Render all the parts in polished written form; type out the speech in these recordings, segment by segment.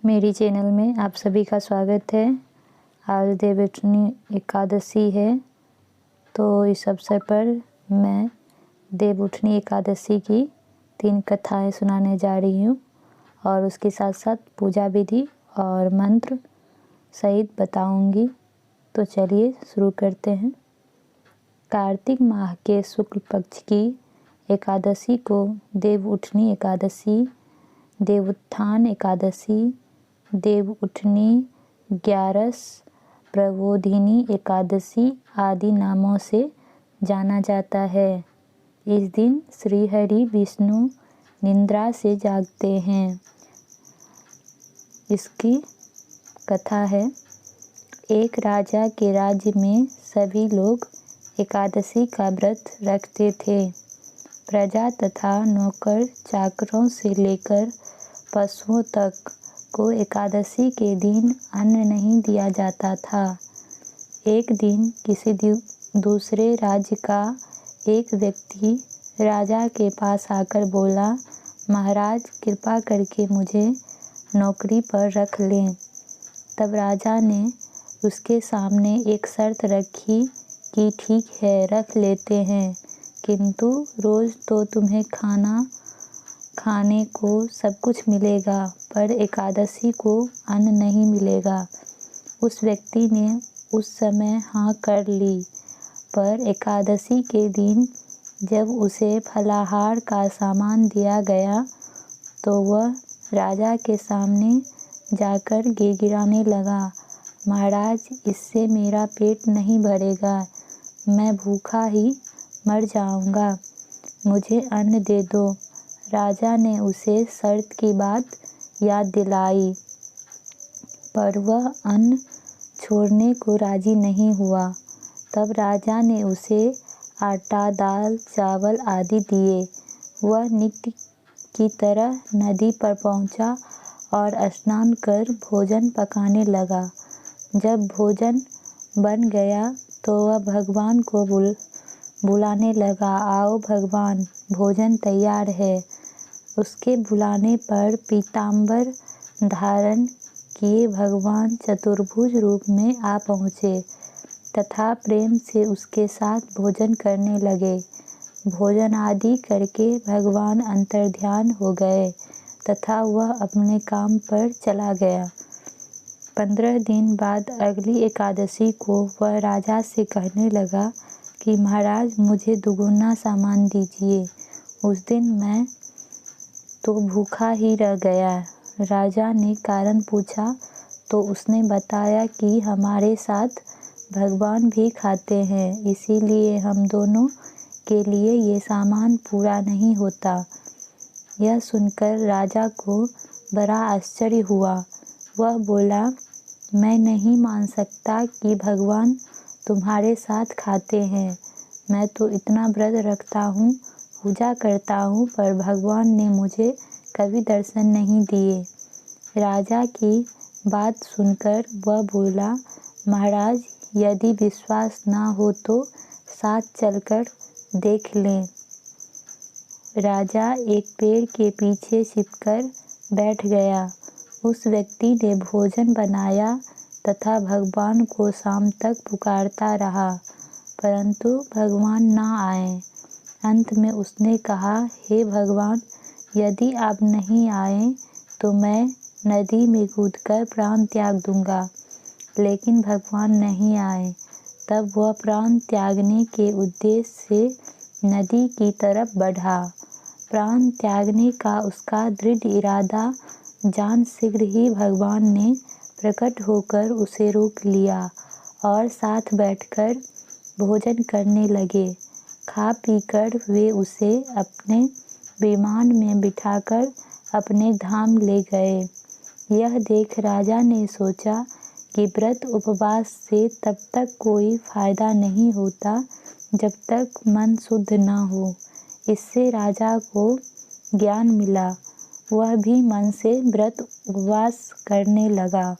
मेरी चैनल में आप सभी का स्वागत है। आज देवउठनी एकादशी है, तो इस अवसर पर मैं देवउठनी एकादशी की 3 कथाएं सुनाने जा रही हूँ और उसके साथ साथ पूजा विधि और मंत्र सहित बताऊंगी। तो चलिए शुरू करते हैं। कार्तिक माह के शुक्ल पक्ष की एकादशी को देवउठनी एकादशी, देवोत्थान एकादशी, देवउठनी, ग्यारस, प्रबोधिनी एकादशी आदि नामों से जाना जाता है। इस दिन श्री हरि विष्णु निद्रा से जागते हैं। इसकी कथा है। एक राजा के राज्य में सभी लोग एकादशी का व्रत रखते थे। प्रजा तथा नौकर चाकरों से लेकर पशुओं तक को एकादशी के दिन अन्न नहीं दिया जाता था। एक दिन किसी दूसरे राज्य का एक व्यक्ति राजा के पास आकर बोला, महाराज कृपा करके मुझे नौकरी पर रख लें। तब राजा ने उसके सामने एक शर्त रखी कि ठीक है, रख लेते हैं, किंतु रोज़ तो तुम्हें खाने को सब कुछ मिलेगा, पर एकादशी को अन्न नहीं मिलेगा। उस व्यक्ति ने उस समय हाँ कर ली, पर एकादशी के दिन जब उसे फलाहार का सामान दिया गया तो वह राजा के सामने जाकर गिड़गिड़ाने लगा, महाराज इससे मेरा पेट नहीं भरेगा, मैं भूखा ही मर जाऊंगा, मुझे अन्न दे दो। राजा ने उसे शर्त की बात याद दिलाई, पर वह अन्न छोड़ने को राजी नहीं हुआ। तब राजा ने उसे आटा, दाल, चावल आदि दिए। वह नित्य की तरह नदी पर पहुंचा और स्नान कर भोजन पकाने लगा। जब भोजन बन गया तो वह भगवान को बुलाने लगा, आओ भगवान, भोजन तैयार है। उसके बुलाने पर पीताम्बर धारण किए भगवान चतुर्भुज रूप में आ पहुँचे तथा प्रेम से उसके साथ भोजन करने लगे। भोजन आदि करके भगवान अंतर्ध्यान हो गए तथा वह अपने काम पर चला गया। 15 दिन बाद अगली एकादशी को वह राजा से कहने लगा कि महाराज मुझे दुगुना सामान दीजिए। उस दिन मैं तो भूखा ही रह गया। राजा ने कारण पूछा तो उसने बताया कि हमारे साथ भगवान भी खाते हैं, इसीलिए हम दोनों के लिए ये सामान पूरा नहीं होता। यह सुनकर राजा को बड़ा आश्चर्य हुआ। वह बोला, मैं नहीं मान सकता कि भगवान तुम्हारे साथ खाते हैं। मैं तो इतना व्रत रखता हूँ, पूजा करता हूँ, पर भगवान ने मुझे कभी दर्शन नहीं दिए। राजा की बात सुनकर वह बोला, महाराज यदि विश्वास ना हो तो साथ चलकर देख लें। राजा एक पेड़ के पीछे छिपकर बैठ गया। उस व्यक्ति ने भोजन बनाया तथा भगवान को शाम तक पुकारता रहा, परंतु भगवान ना आए। अंत में उसने कहा, हे भगवान, यदि आप नहीं आए तो मैं नदी में कूदकर प्राण त्याग दूंगा। लेकिन भगवान नहीं आए। तब वह प्राण त्यागने के उद्देश्य से नदी की तरफ बढ़ा। प्राण त्यागने का उसका दृढ़ इरादा जान शीघ्र ही भगवान ने प्रकट होकर उसे रोक लिया और साथ बैठकर भोजन करने लगे। खा पीकर वे उसे अपने विमान में बिठाकर अपने धाम ले गए। यह देख राजा ने सोचा कि व्रत उपवास से तब तक कोई फायदा नहीं होता जब तक मन शुद्ध न हो। इससे राजा को ज्ञान मिला। वह भी मन से व्रत उपवास करने लगा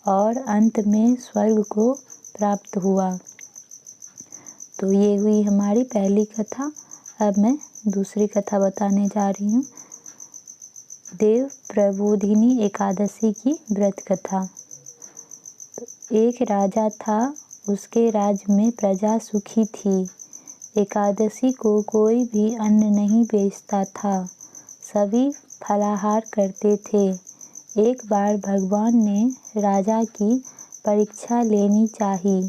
और अंत में स्वर्ग को प्राप्त हुआ। तो ये हुई हमारी पहली कथा। अब मैं दूसरी कथा बताने जा रही हूँ। देव प्रबोधिनी एकादशी की व्रत कथा। एक राजा था, उसके राज्य में प्रजा सुखी थी। एकादशी को कोई भी अन्न नहीं बेचता था, सभी फलाहार करते थे। एक बार भगवान ने राजा की परीक्षा लेनी चाहिए।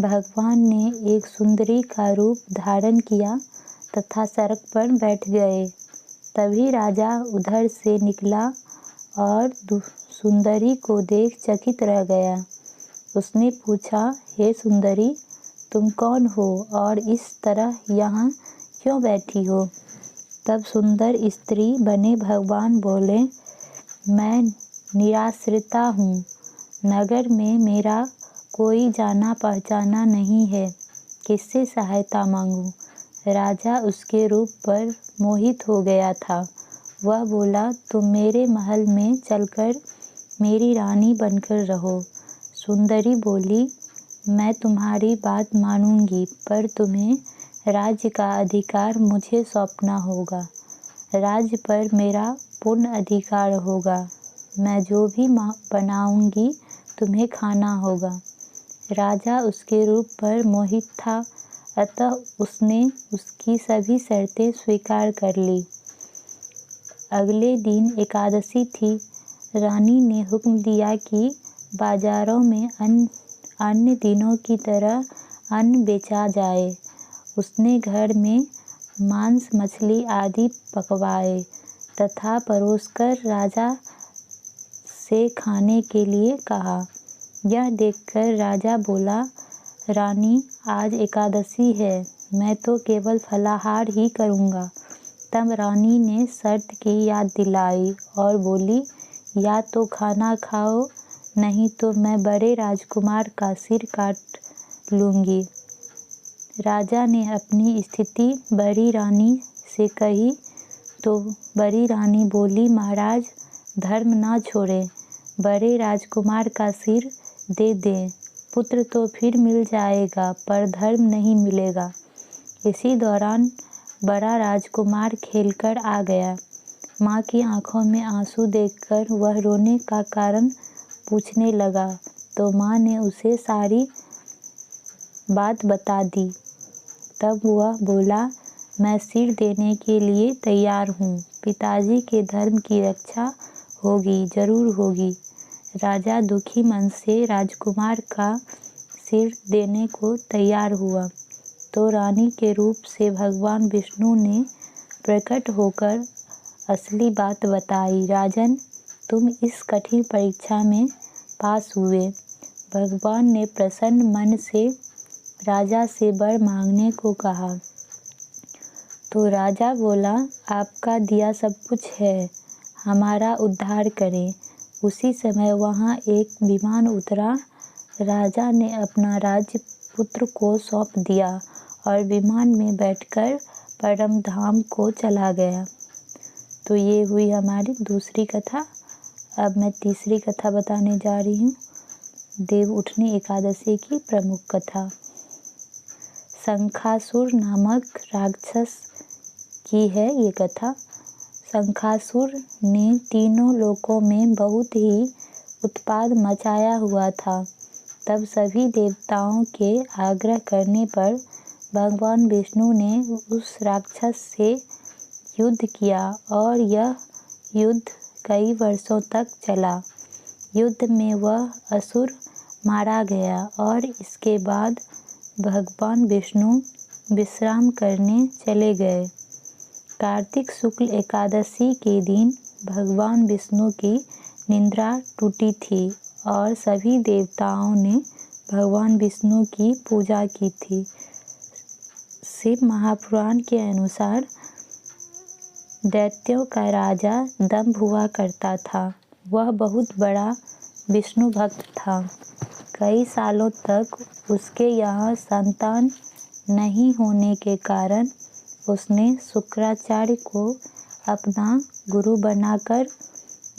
भगवान ने एक सुंदरी का रूप धारण किया तथा सड़क पर बैठ गए। तभी राजा उधर से निकला और सुंदरी को देख चकित रह गया। उसने पूछा, हे सुंदरी, तुम कौन हो और इस तरह यहाँ क्यों बैठी हो? तब सुंदर स्त्री बने भगवान बोले, मैं निराश्रिता हूँ। नगर में मेरा कोई जाना पहचाना नहीं है, किससे सहायता मांगूं? राजा उसके रूप पर मोहित हो गया था। वह बोला, तुम मेरे महल में चलकर मेरी रानी बनकर रहो। सुंदरी बोली, मैं तुम्हारी बात मानूंगी, पर तुम्हें राज्य का अधिकार मुझे सौंपना होगा। राज्य पर मेरा पूर्ण अधिकार होगा। मैं जो भी बनाऊंगी तुम्हें खाना होगा। राजा उसके रूप पर मोहित था, अतः उसने उसकी सभी शर्तें स्वीकार कर ली। अगले दिन एकादशी थी। रानी ने हुक्म दिया कि बाजारों में अन्य दिनों की तरह अन्न बेचा जाए। उसने घर में मांस, मछली आदि पकवाए तथा परोसकर राजा से खाने के लिए कहा। यह देखकर राजा बोला, रानी, आज एकादशी है, मैं तो केवल फलाहार ही करूँगा। तब रानी ने शर्त की याद दिलाई और बोली, या तो खाना खाओ, नहीं तो मैं बड़े राजकुमार का सिर काट लूँगी। राजा ने अपनी स्थिति बड़ी रानी से कही तो बड़ी रानी बोली, महाराज, धर्म ना छोड़ें, बड़े राजकुमार का सिर दे दें। पुत्र तो फिर मिल जाएगा, पर धर्म नहीं मिलेगा। इसी दौरान बड़ा राजकुमार खेलकर आ गया। माँ की आंखों में आंसू देखकर वह रोने का कारण पूछने लगा, तो माँ ने उसे सारी बात बता दी। तब वह बोला, मैं सिर देने के लिए तैयार हूँ। पिताजी के धर्म की रक्षा होगी, जरूर होगी। राजा दुखी मन से राजकुमार का सिर देने को तैयार हुआ। तो रानी के रूप से भगवान विष्णु ने प्रकट होकर असली बात बताई। राजन, तुम इस कठिन परीक्षा में पास हुए। भगवान ने प्रसन्न मन से राजा से वर मांगने को कहा। तो राजा बोला, आपका दिया सब कुछ है, हमारा उद्धार करें। उसी समय वहाँ एक विमान उतरा। राजा ने अपना राज्य पुत्र को सौंप दिया और विमान में बैठकर परम धाम को चला गया। तो ये हुई हमारी दूसरी कथा। अब मैं तीसरी कथा बताने जा रही हूँ, देव उठनी एकादशी की प्रमुख कथा। शंखासुर नामक राक्षस की है ये कथा। शंखासुर ने तीनों लोकों में बहुत ही उत्पात मचाया हुआ था। तब सभी देवताओं के आग्रह करने पर भगवान विष्णु ने उस राक्षस से युद्ध किया और यह युद्ध कई वर्षों तक चला। युद्ध में वह असुर मारा गया और इसके बाद भगवान विष्णु विश्राम करने चले गए। कार्तिक शुक्ल एकादशी के दिन भगवान विष्णु की निद्रा टूटी थी और सभी देवताओं ने भगवान विष्णु की पूजा की थी। शिव महापुराण के अनुसार दैत्यों का राजा दंभ हुआ करता था। वह बहुत बड़ा विष्णु भक्त था। कई सालों तक उसके यहाँ संतान नहीं होने के कारण उसने शुक्राचार्य को अपना गुरु बनाकर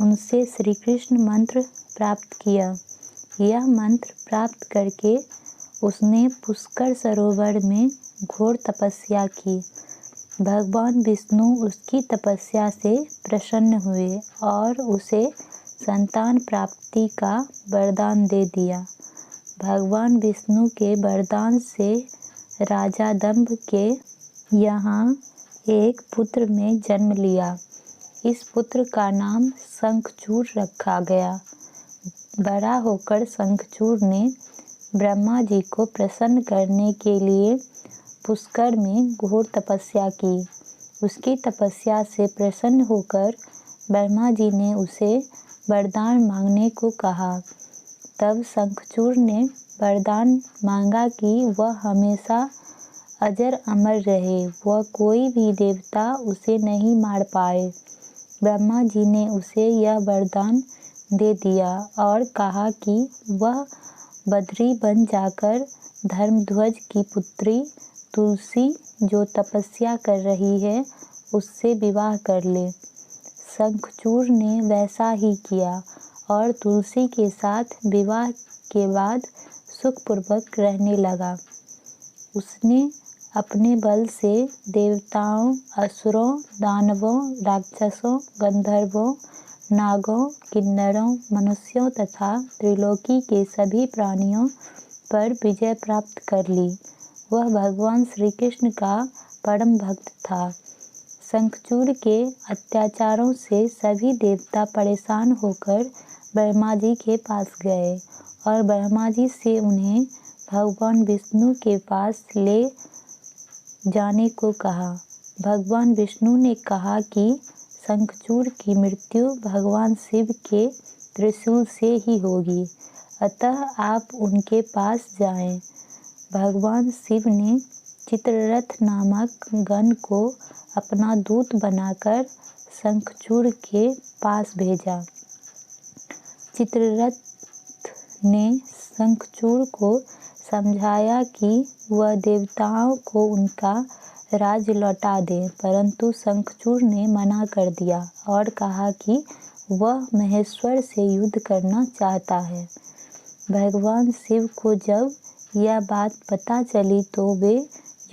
उनसे श्री कृष्ण मंत्र प्राप्त किया। यह मंत्र प्राप्त करके उसने पुष्कर सरोवर में घोर तपस्या की। भगवान विष्णु उसकी तपस्या से प्रसन्न हुए और उसे संतान प्राप्ति का वरदान दे दिया। भगवान विष्णु के वरदान से राजा दंभ के यहाँ एक पुत्र ने जन्म लिया। इस पुत्र का नाम शंखचूड़ रखा गया। बड़ा होकर शंखचूड़ ने ब्रह्मा जी को प्रसन्न करने के लिए पुष्कर में घोर तपस्या की। उसकी तपस्या से प्रसन्न होकर ब्रह्मा जी ने उसे वरदान मांगने को कहा। तब शंखचूड़ ने वरदान मांगा कि वह हमेशा अजर अमर रहे, वह कोई भी देवता उसे नहीं मार पाए। ब्रह्मा जी ने उसे यह वरदान दे दिया और कहा कि वह बद्री बन जाकर धर्मध्वज की पुत्री तुलसी जो तपस्या कर रही है उससे विवाह कर ले। शंखचूड़ ने वैसा ही किया और तुलसी के साथ विवाह के बाद सुखपूर्वक रहने लगा। उसने अपने बल से देवताओं, असुरों, दानवों, राक्षसों, गंधर्वों, नागों, किन्नरों, मनुष्यों तथा त्रिलोकी के सभी प्राणियों पर विजय प्राप्त कर ली। वह भगवान श्री कृष्ण का परम भक्त था। शंखचूड़ के अत्याचारों से सभी देवता परेशान होकर ब्रह्मा जी के पास गए और ब्रह्मा जी से उन्हें भगवान विष्णु के पास ले जाने को कहा। भगवान विष्णु ने कहा कि शंखचूड़ की मृत्यु भगवान शिव के त्रिशूल से ही होगी, अतः आप उनके पास जाएं। भगवान शिव ने चित्ररथ नामक गण को अपना दूत बनाकर शंखचूड़ के पास भेजा। चित्ररथ ने शंखचूड़ को समझाया कि वह देवताओं को उनका राज्य लौटा दे, परंतु शंखचूड़ ने मना कर दिया और कहा कि वह महेश्वर से युद्ध करना चाहता है। भगवान शिव को जब यह बात पता चली तो वे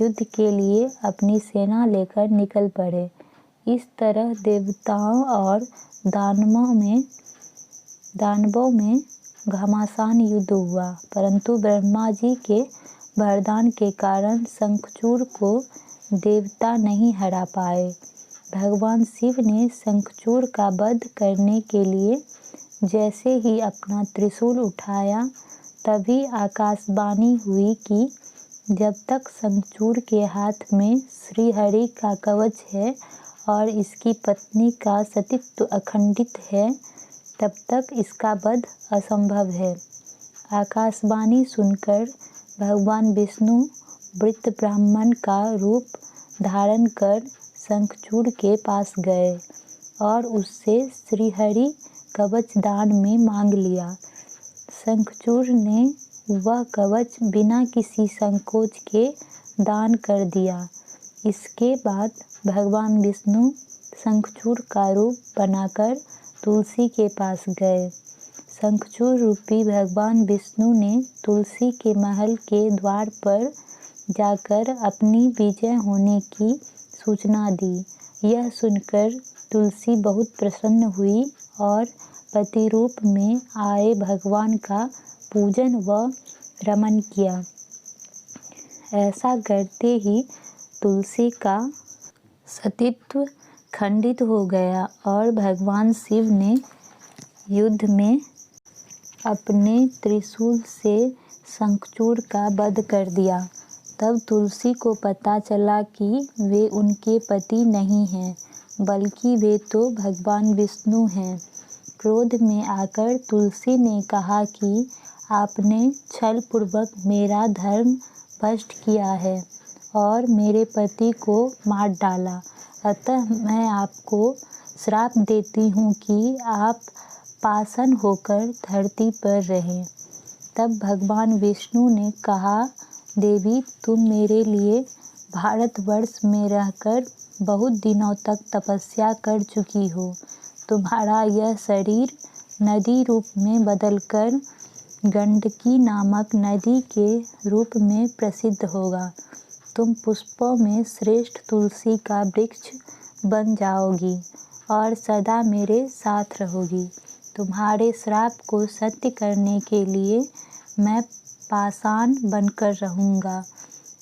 युद्ध के लिए अपनी सेना लेकर निकल पड़े। इस तरह देवताओं और दानवों में घमासान युद्ध हुआ, परंतु ब्रह्मा जी के वरदान के कारण शंखचूड़ को देवता नहीं हरा पाए। भगवान शिव ने शंखचूड़ का वध करने के लिए जैसे ही अपना त्रिशूल उठाया, तभी आकाशवाणी हुई कि जब तक शंखचूड़ के हाथ में श्रीहरि का कवच है और इसकी पत्नी का सतीत्व अखंडित है, तब तक इसका वध असंभव है। आकाशवाणी सुनकर भगवान विष्णु वृत्त ब्राह्मण का रूप धारण कर शंखचूड़ के पास गए और उससे श्रीहरि कवच दान में मांग लिया। शंखचूड़ ने वह कवच बिना किसी संकोच के दान कर दिया। इसके बाद भगवान विष्णु शंखचूड़ का रूप बनाकर तुलसी के पास गए। शंखचूड़ रूपी भगवान विष्णु ने तुलसी के महल के द्वार पर जाकर अपनी विजय होने की सूचना दी। यह सुनकर तुलसी बहुत प्रसन्न हुई और पति रूप में आए भगवान का पूजन व रमन किया। ऐसा करते ही तुलसी का सतीत्व खंडित हो गया और भगवान शिव ने युद्ध में अपने त्रिशूल से शंखचूड़ का वध कर दिया। तब तुलसी को पता चला कि वे उनके पति नहीं हैं, बल्कि वे तो भगवान विष्णु हैं। क्रोध में आकर तुलसी ने कहा कि आपने छलपूर्वक मेरा धर्म भ्रष्ट किया है और मेरे पति को मार डाला, अतः मैं आपको श्राप देती हूँ कि आप पाषाण होकर धरती पर रहें। तब भगवान विष्णु ने कहा, देवी तुम मेरे लिए भारतवर्ष में रहकर बहुत दिनों तक तपस्या कर चुकी हो। तुम्हारा यह शरीर नदी रूप में बदलकर गंडकी नामक नदी के रूप में प्रसिद्ध होगा। तुम पुष्पों में श्रेष्ठ तुलसी का वृक्ष बन जाओगी और सदा मेरे साथ रहोगी। तुम्हारे श्राप को सत्य करने के लिए मैं पाषाण बनकर रहूँगा।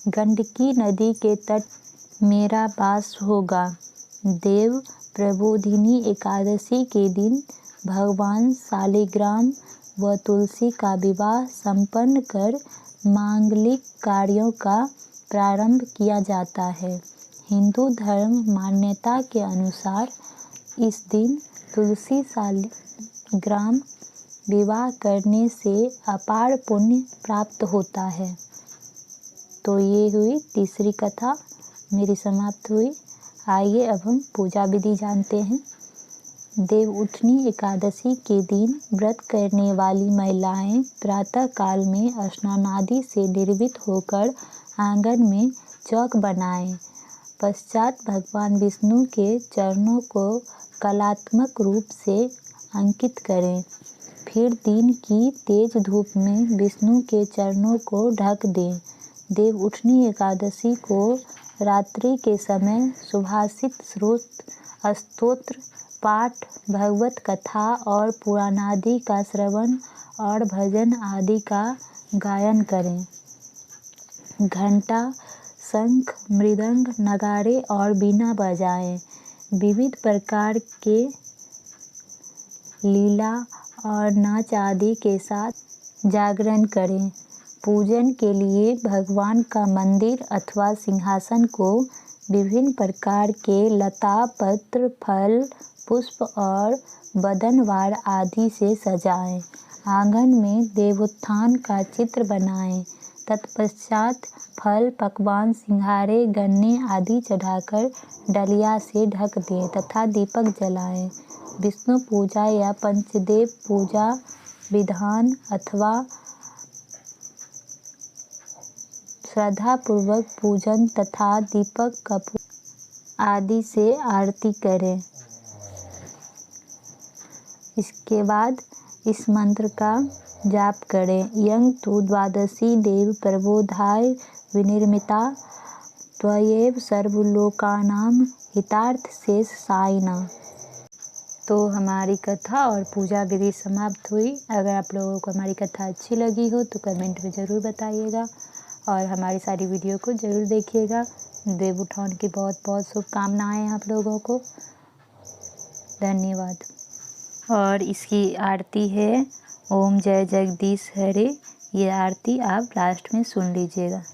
गंडकी नदी के तट मेरा वास होगा। देव प्रबोधिनी एकादशी के दिन भगवान शालिग्राम व तुलसी का विवाह संपन्न कर मांगलिक कार्यों का प्रारंभ किया जाता है। हिंदू धर्म मान्यता के अनुसार इस दिन तुलसी शालिग्राम विवाह करने से अपार पुण्य प्राप्त होता है। तो ये हुई तीसरी कथा, मेरी समाप्त हुई। आइए अब हम पूजा विधि जानते हैं। देवउठनी एकादशी के दिन व्रत करने वाली महिलाएं प्रातः काल में स्नानादि से निर्वित होकर आंगन में चौक बनाएं। पश्चात भगवान विष्णु के चरणों को कलात्मक रूप से अंकित करें। फिर दिन की तेज धूप में विष्णु के चरणों को ढक दें। देवउठनी एकादशी को रात्रि के समय सुभाषित स्तोत्र पाठ, भगवत कथा और पुराणादि का श्रवण और भजन आदि का गायन करें। घंटा, शंख, मृदंग, नगाड़े और बीना बजाएं। विविध प्रकार के लीला और नाच आदि के साथ जागरण करें। पूजन के लिए भगवान का मंदिर अथवा सिंहासन को विभिन्न प्रकार के लता, पत्र, फल, पुष्प और बदनवार आदि से सजाएं। आंगन में देवोत्थान का चित्र बनाएं। तत्पश्चात फल, पकवान, सिंघाड़े, गन्ने आदि चढ़ाकर डलिया से ढक दें तथा दीपक जलाएं। विष्णु पूजा या पंचदेव पूजा विधान अथवा श्रद्धापूर्वक पूजन तथा दीपक कपूर आदि से आरती करें। इसके बाद इस मंत्र का जाप करें। यं तु द्वादशी देव प्रबोधाय विनिर्मिता त्वयैव सर्वलोकानां हितार्थ शेष साइना। तो हमारी कथा और पूजा विधि समाप्त हुई। अगर आप लोगों को हमारी कथा अच्छी लगी हो तो कमेंट में ज़रूर बताइएगा और हमारी सारी वीडियो को ज़रूर देखिएगा। देवउठान की बहुत बहुत शुभकामनाएँ आप लोगों को। धन्यवाद। और इसकी आरती है ओम जय जगदीश हरे। ये आरती आप लास्ट में सुन लीजिएगा।